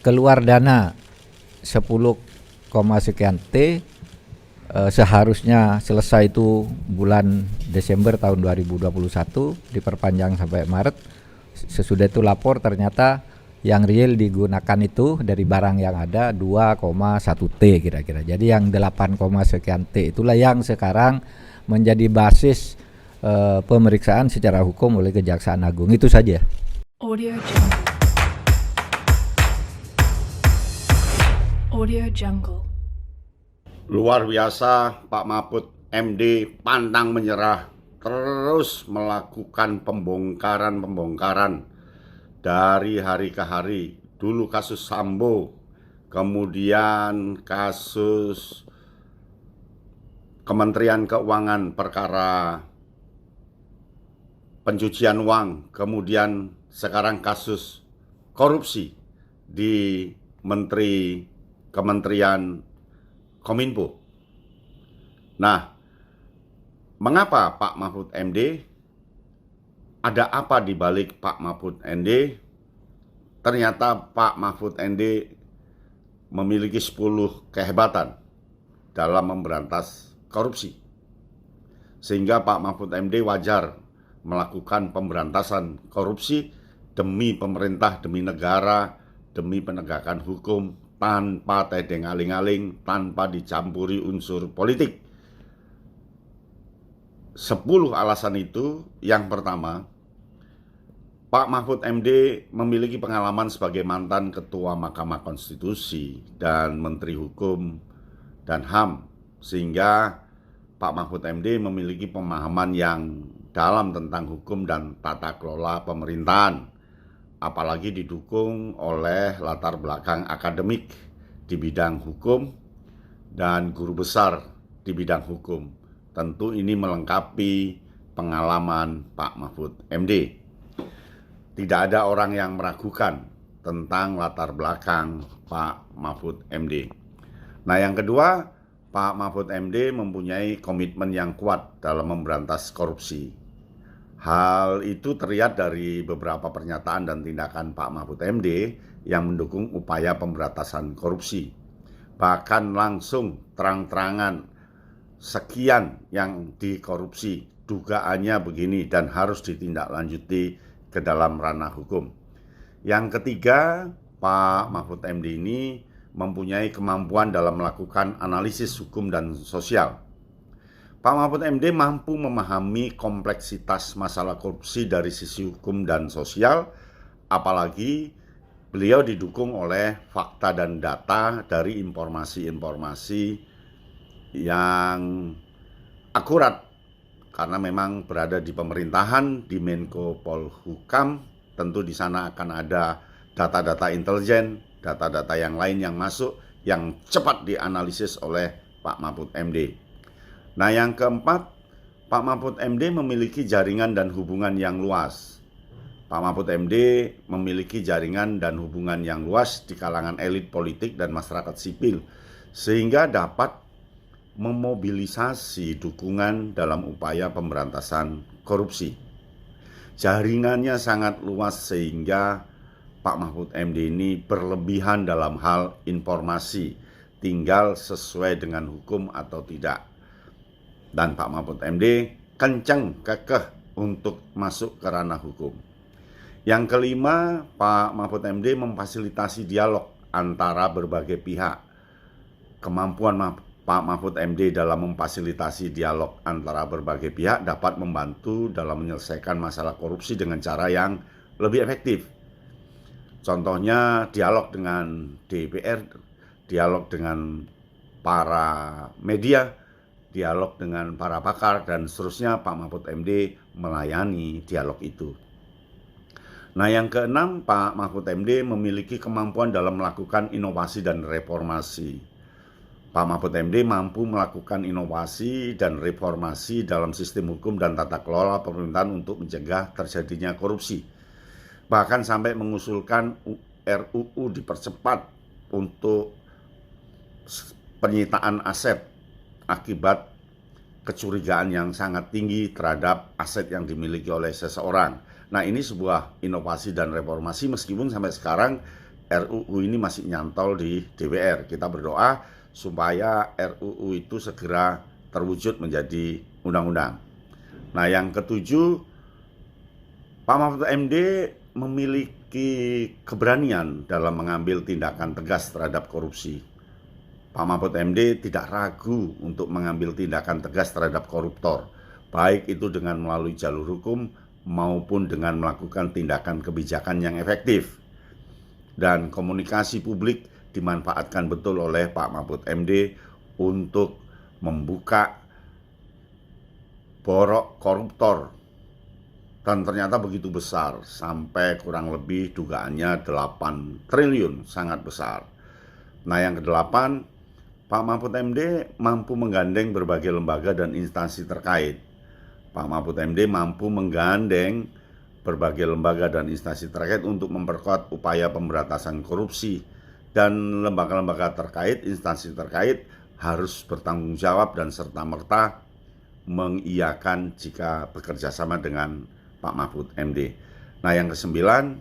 keluar dana 10, sekian T, seharusnya selesai itu bulan Desember tahun 2021, diperpanjang sampai Maret. Sesudah itu lapor ternyata yang real digunakan itu dari barang yang ada 2,1 T kira-kira. Jadi yang 8, sekian T itulah yang sekarang menjadi basis pemeriksaan secara hukum oleh Kejaksaan Agung. Itu saja. Audio Jungle. Luar biasa, Pak Mahfud MD pantang menyerah, terus melakukan pembongkaran dari hari ke hari. Dulu kasus Sambo, kemudian kasus Kementerian Keuangan perkara pencucian uang, kemudian sekarang kasus korupsi di Kementerian Kominfo. Nah, mengapa Pak Mahfud MD? Ada apa di balik Pak Mahfud MD? Ternyata Pak Mahfud MD memiliki 10 kehebatan dalam memberantas korupsi. Sehingga Pak Mahfud MD wajar melakukan pemberantasan korupsi demi pemerintah, demi negara, demi penegakan hukum, tanpa tedeng aling-aling, tanpa dicampuri unsur politik. 10 alasan itu, yang pertama, Pak Mahfud MD memiliki pengalaman sebagai mantan Ketua Mahkamah Konstitusi dan Menteri Hukum dan HAM, sehingga Pak Mahfud MD memiliki pemahaman yang dalam tentang hukum dan tata kelola pemerintahan, apalagi didukung oleh latar belakang akademik di bidang hukum dan guru besar di bidang hukum. Tentu ini melengkapi pengalaman Pak Mahfud MD. Tidak ada orang yang meragukan tentang latar belakang Pak Mahfud MD. Nah, yang kedua, Pak Mahfud MD mempunyai komitmen yang kuat dalam memberantas korupsi. Hal itu terlihat dari beberapa pernyataan dan tindakan Pak Mahfud MD yang mendukung upaya pemberantasan korupsi. Bahkan langsung terang-terangan sekian yang dikorupsi, dugaannya begini dan harus ditindaklanjuti ke dalam ranah hukum. Yang ketiga, Pak Mahfud MD ini mempunyai kemampuan dalam melakukan analisis hukum dan sosial. Pak Mahfud MD mampu memahami kompleksitas masalah korupsi dari sisi hukum dan sosial, apalagi beliau didukung oleh fakta dan data dari informasi-informasi yang akurat, karena memang berada di pemerintahan, di Menko Polhukam. Tentu di sana akan ada data-data intelijen, data-data yang lain yang masuk, yang cepat dianalisis oleh Pak Mahfud MD. Nah, yang keempat, Pak Mahfud MD memiliki jaringan dan hubungan yang luas. Pak Mahfud MD memiliki jaringan dan hubungan yang luas di kalangan elit politik dan masyarakat sipil, sehingga dapat memobilisasi dukungan dalam upaya pemberantasan korupsi. Jaringannya sangat luas sehingga Pak Mahfud MD ini berlebihan dalam hal informasi, tinggal sesuai dengan hukum atau tidak. Dan Pak Mahfud MD kencang kekeh untuk masuk ke ranah hukum. Yang kelima, Pak Mahfud MD memfasilitasi dialog antara berbagai pihak. Kemampuan Pak Mahfud MD dalam memfasilitasi dialog antara berbagai pihak dapat membantu dalam menyelesaikan masalah korupsi dengan cara yang lebih efektif. Contohnya dialog dengan DPR, dialog dengan para media, dialog dengan para pakar, dan seterusnya. Pak Mahfud MD melayani dialog itu. Nah, yang keenam, Pak Mahfud MD memiliki kemampuan dalam melakukan inovasi dan reformasi. Pak Mahfud MD mampu melakukan inovasi dan reformasi dalam sistem hukum dan tata kelola pemerintahan untuk mencegah terjadinya korupsi. Bahkan sampai mengusulkan RUU dipercepat untuk penyitaan aset akibat kecurigaan yang sangat tinggi terhadap aset yang dimiliki oleh seseorang. Nah, ini sebuah inovasi dan reformasi meskipun sampai sekarang RUU ini masih nyantol di DPR. Kita berdoa supaya RUU itu segera terwujud menjadi undang-undang. Nah, yang ketujuh, Pak Mahfud MD memiliki keberanian dalam mengambil tindakan tegas terhadap korupsi. Pak Mahfud MD tidak ragu untuk mengambil tindakan tegas terhadap koruptor, baik itu dengan melalui jalur hukum maupun dengan melakukan tindakan kebijakan yang efektif. Dan komunikasi publik dimanfaatkan betul oleh Pak Mahfud MD untuk membuka borok koruptor. Dan ternyata begitu besar, sampai kurang lebih dugaannya 8 triliun, sangat besar. Nah, yang kedelapan, Pak Mahfud MD mampu menggandeng berbagai lembaga dan instansi terkait. Pak Mahfud MD mampu menggandeng berbagai lembaga dan instansi terkait untuk memperkuat upaya pemberantasan korupsi. Dan lembaga-lembaga terkait, instansi terkait harus bertanggung jawab dan serta-merta mengiyakan jika bekerja sama dengan Pak Mahfud MD. Nah, yang kesembilan,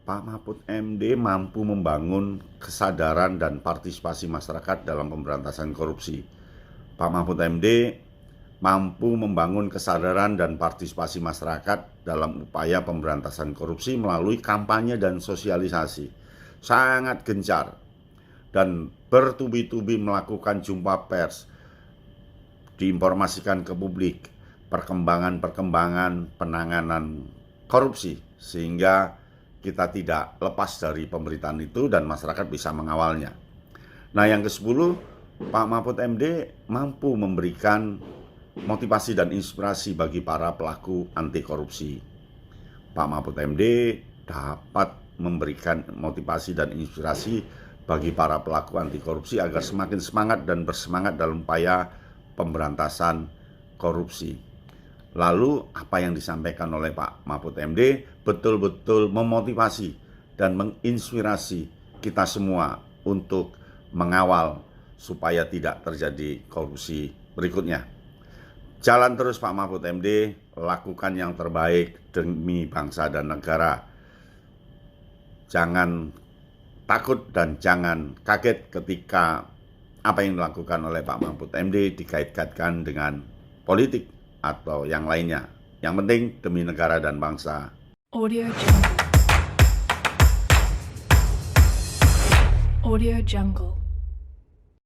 Pak Mahfud MD mampu membangun kesadaran dan partisipasi masyarakat dalam pemberantasan korupsi. Pak Mahfud MD mampu membangun kesadaran dan partisipasi masyarakat dalam upaya pemberantasan korupsi melalui kampanye dan sosialisasi. Sangat gencar dan bertubi-tubi melakukan jumpa pers, diinformasikan ke publik perkembangan-perkembangan penanganan korupsi, sehingga kita tidak lepas dari pemberitaan itu dan masyarakat bisa mengawalnya. Nah, yang ke-10, Pak Mahfud MD mampu memberikan motivasi dan inspirasi bagi para pelaku anti korupsi. Pak Mahfud MD dapat memberikan motivasi dan inspirasi bagi para pelaku anti korupsi agar semakin semangat dan bersemangat dalam upaya pemberantasan korupsi. Lalu apa yang disampaikan oleh Pak Mahfud MD betul-betul memotivasi dan menginspirasi kita semua untuk mengawal supaya tidak terjadi korupsi berikutnya. Jalan terus Pak Mahfud MD, lakukan yang terbaik demi bangsa dan negara. Jangan takut dan jangan kaget ketika apa yang dilakukan oleh Pak Mahfud MD dikait-kaitkan dengan politik atau yang lainnya. Yang penting demi negara dan bangsa. Audio Jungle. Audio Jungle.